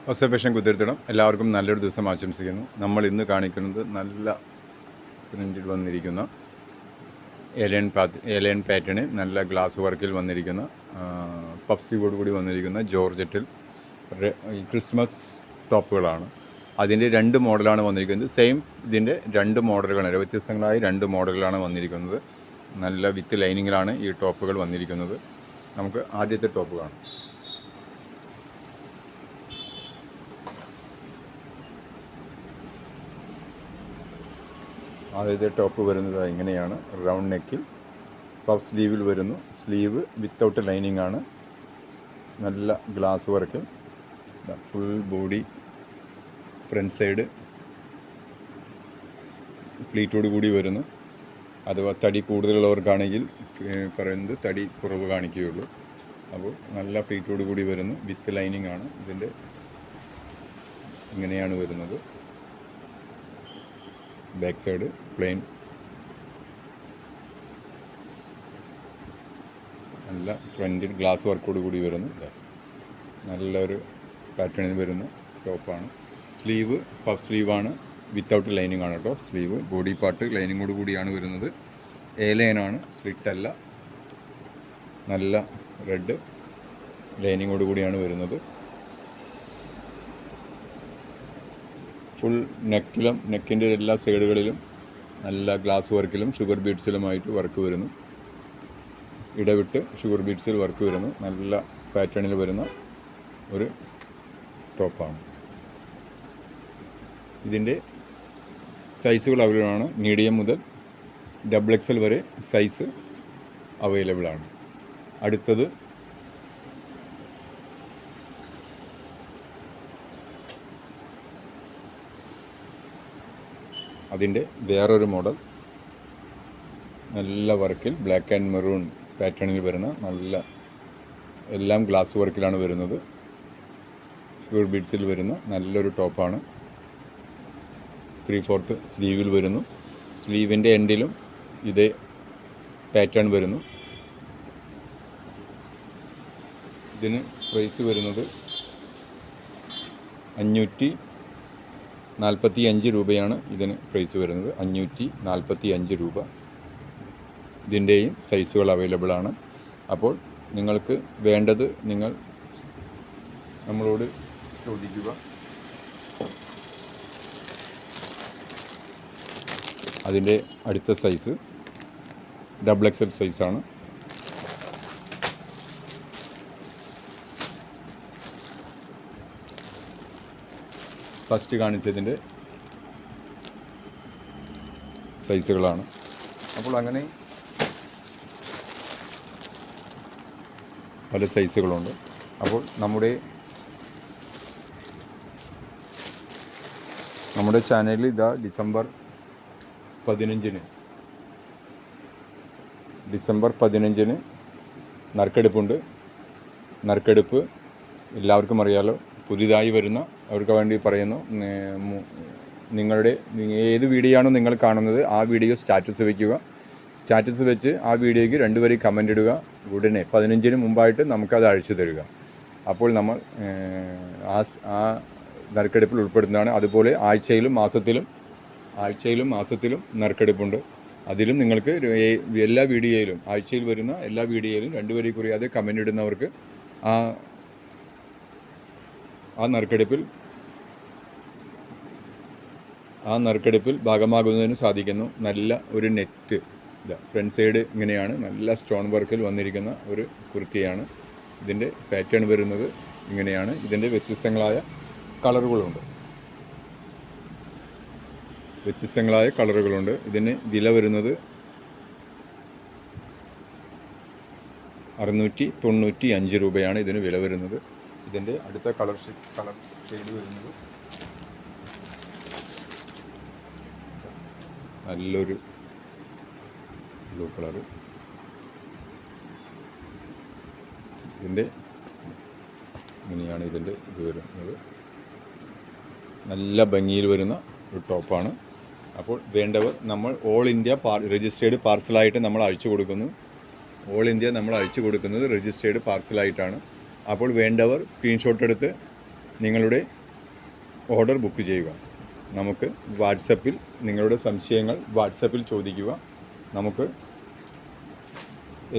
Observation കുതിർത്തിടം എല്ലാവർക്കും നല്ലൊരു ദിവസം ആശംസിക്കുന്നു. നമ്മൾ ഇന്ന് കാണിക്കുന്നത് നല്ല പ്രിൻറ്റിൽ വന്നിരിക്കുന്ന ഏലിയൻ പാറ്റേണിൽ നല്ല ഗ്ലാസ് വർക്കിൽ വന്നിരിക്കുന്ന പഫ് സ്ലീവോട് കൂടി വന്നിരിക്കുന്ന ജോർജറ്റിൽ ക്രിസ്മസ് ടോപ്പുകളാണ്. അതിൻ്റെ രണ്ട് മോഡലാണ് വന്നിരിക്കുന്നത്. സെയിം ഇതിൻ്റെ രണ്ട് മോഡലുകളാണ്, വ്യത്യസ്തങ്ങളായ രണ്ട് മോഡലുകളാണ് വന്നിരിക്കുന്നത്. നല്ല വിത്ത് ലൈനിങ്ങിലാണ് ഈ ടോപ്പുകൾ വന്നിരിക്കുന്നത്. നമുക്ക് ആദ്യത്തെ ടോപ്പ് കാണാം. ആദ്യത്തെ ടോപ്പ് വരുന്നത് ഇങ്ങനെയാണ്. റൗണ്ട് നെക്കിൽ പഫ് സ്ലീവിൽ വരുന്നു. സ്ലീവ് വിത്തൗട്ട് ലൈനിങ് ആണ്. നല്ല glass work, full body, front side ഫ്ലീറ്റോട് കൂടി വരുന്നു. അഥവാ തടി കൂടുതലുള്ളവർക്കാണെങ്കിൽ പറയുന്നത് തടി കുറവ് കാണിക്കുകയുള്ളൂ. അപ്പോൾ നല്ല ഫ്ലീറ്റോട് കൂടി വരുന്നു. വിത്ത് ലൈനിങ് ആണ്. ഇതിൻ്റെ ഇങ്ങനെയാണ് വരുന്നത്. ബാക്ക് സൈഡ് പ്ലെയിൻ, നല്ല ഫ്രണ്ടിൽ ഗ്ലാസ് വർക്കോട് കൂടി വരുന്നു. നല്ലൊരു പാറ്റേണിൽ വരുന്ന ടോപ്പാണ്. സ്ലീവ് പഫ് സ്ലീവാണ്, വിത്തൗട്ട് ലൈനിങ് ആണ് കേട്ടോ. സ്ലീവ് ബോഡി പാർട്ട് ലൈനിങ്ങോട് കൂടിയാണ് വരുന്നത്. എ ലൈനാണ്, സ്ലിറ്റ് അല്ല. നല്ല റെഡ് ലൈനിങ്ങോട് കൂടിയാണ് വരുന്നത്. ഫുൾ നെക്കിലും നെക്കിൻ്റെ എല്ലാ സൈഡുകളിലും നല്ല ഗ്ലാസ് വർക്കിലും ഷുഗർ ബീഡ്സിലുമായിട്ട് വർക്ക് വരുന്നു. ഇടവിട്ട് ഷുഗർ ബീഡ്സിൽ വർക്ക് വരുന്നു. നല്ല പാറ്റേണിൽ വരുന്ന ഒരു ടോപ്പാണ്. ഇതിൻ്റെ സൈസുകൾ അവൈലബിൾ ആണ്. മീഡിയം മുതൽ XXL വരെ സൈസ് അവൈലബിൾ ആണ്. അടുത്തത് അതിൻ്റെ വേറൊരു മോഡൽ, നല്ല വർക്കിൽ ബ്ലാക്ക് ആൻഡ് മെറൂൺ പാറ്റേണിൽ വരുന്ന നല്ല എല്ലാം ഗ്ലാസ് വർക്കിലാണ് വരുന്നത്. ഷുഗർ ബീഡ്സിൽ വരുന്ന നല്ലൊരു ടോപ്പാണ്. 3/4 സ്ലീവിൽ വരുന്നു. സ്ലീവിൻ്റെ എൻഡിലും ഇതേ പാറ്റേൺ വരുന്നു. ഇതിന് പ്രൈസ് വരുന്നത് 545 രൂപയാണ്. ഇതിന് പ്രൈസ് വരുന്നത് 545 രൂപ. ഇതിൻ്റെയും സൈസുകൾ അവൈലബിൾ ആണ്. അപ്പോൾ നിങ്ങൾക്ക് വേണ്ടത് നിങ്ങൾ നമ്മളോട് ചോദിക്കുക. അതിൻ്റെ അടുത്ത സൈസ് XXL സൈസാണ്. ഫസ്റ്റ് കാണിച്ചതിൻ്റെ സൈസുകളാണ്. അപ്പോൾ അങ്ങനെ പല സൈസുകളുണ്ട്. അപ്പോൾ നമ്മുടെ ചാനലിൽ ഇതാ ഡിസംബർ 15 നറുക്കെടുപ്പുണ്ട്. നറുക്കെടുപ്പ് എല്ലാവർക്കും അറിയാലോ. പുതിയതായി വരുന്ന അവർക്ക് വേണ്ടി പറയുന്നു. നിങ്ങളുടെ ഏത് വീഡിയോ ആണോ നിങ്ങൾ കാണുന്നത് ആ വീഡിയോ സ്റ്റാറ്റസ് വയ്ക്കുക. സ്റ്റാറ്റസ് വെച്ച് ആ വീഡിയോയ്ക്ക് 2 വരി കമൻ്റ് ഇടുക. ഉടനെ 15 മുമ്പായിട്ട് നമുക്കത് അയച്ചു തരിക. അപ്പോൾ നമ്മൾ ആ നറുക്കെടുപ്പിൽ ഉൾപ്പെടുന്നതാണ്. അതുപോലെ ആഴ്ചയിലും മാസത്തിലും നറുക്കെടുപ്പുണ്ട്. അതിലും നിങ്ങൾക്ക് എല്ലാ വീഡിയോയിലും, ആഴ്ചയിൽ വരുന്ന എല്ലാ വീഡിയോയിലും 2 വരി കുറിയാതെ കമൻ്റ് ഇടുന്നവർക്ക് ആ നറുക്കെടുപ്പിൽ ഭാഗമാകുന്നതിന് സാധിക്കുന്നു. നല്ല ഒരു നെറ്റ്, ഫ്രണ്ട് സൈഡ് ഇങ്ങനെയാണ്. നല്ല സ്റ്റോൺ വർക്കിൽ വന്നിരിക്കുന്ന ഒരു കുർത്തിയാണ്. ഇതിൻ്റെ പാറ്റേൺ വരുന്നത് ഇങ്ങനെയാണ്. ഇതിൻ്റെ വ്യത്യസ്തങ്ങളായ കളറുകളുണ്ട്. ഇതിന് വില വരുന്നത് 695 രൂപയാണ് ഇതിന് വില വരുന്നത്. ഇതിൻ്റെ അടുത്ത കളർ ഷെയ്ഡ് വരുന്നത് നല്ലൊരു ബ്ലൂ കളറ്. ഇതിൻ്റെ ഇങ്ങനെയാണ് ഇതിൻ്റെ ഇത് വരുന്നത്. നല്ല ഭംഗിയിൽ വരുന്ന ഒരു ടോപ്പാണ്. അപ്പോൾ വേണ്ടവർ നമ്മൾ ഓൾ ഇന്ത്യ രജിസ്റ്റേർഡ് പാർസലായിട്ട് നമ്മൾ അയച്ചു കൊടുക്കുന്നു. ഓൾ ഇന്ത്യ നമ്മൾ അയച്ചു കൊടുക്കുന്നത് രജിസ്റ്റേർഡ് പാർസലായിട്ടാണ്. അപ്പോൾ വേണ്ടവർ സ്ക്രീൻഷോട്ട് എടുത്ത് നിങ്ങളുടെ ഓർഡർ ബുക്ക് ചെയ്യുക. നമുക്ക് വാട്സപ്പിൽ നിങ്ങളുടെ സംശയങ്ങൾ വാട്സപ്പിൽ ചോദിക്കുക. നമുക്ക്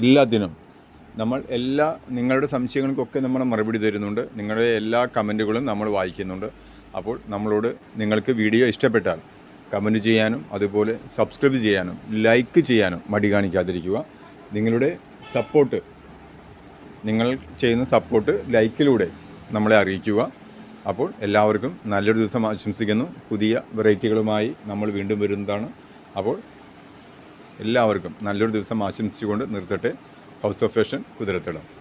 എല്ലാത്തിനും നിങ്ങളുടെ സംശയങ്ങൾക്കൊക്കെ നമ്മൾ മറുപടി തരുന്നുണ്ട്. നിങ്ങളുടെ എല്ലാ കമൻറ്റുകളും നമ്മൾ വായിക്കുന്നുണ്ട്. അപ്പോൾ നിങ്ങൾക്ക് വീഡിയോ ഇഷ്ടപ്പെട്ടാൽ കമൻറ്റ് ചെയ്യാനും അതുപോലെ സബ്സ്ക്രൈബ് ചെയ്യാനും ലൈക്ക് ചെയ്യാനും മടി കാണിക്കാതിരിക്കുക. നിങ്ങൾ ചെയ്യുന്ന സപ്പോർട്ട് ലൈക്കിലൂടെ നമ്മളെ അറിയിക്കുക. അപ്പോൾ എല്ലാവർക്കും നല്ലൊരു ദിവസം ആശംസിക്കുന്നു. പുതിയ വെറൈറ്റികളുമായി നമ്മൾ വീണ്ടും വരുന്നതാണ്. അപ്പോൾ എല്ലാവർക്കും നല്ലൊരു ദിവസം ആശംസിച്ചുകൊണ്ട് നിർത്തട്ടെ. House of Fashion കുതിരത്തടം.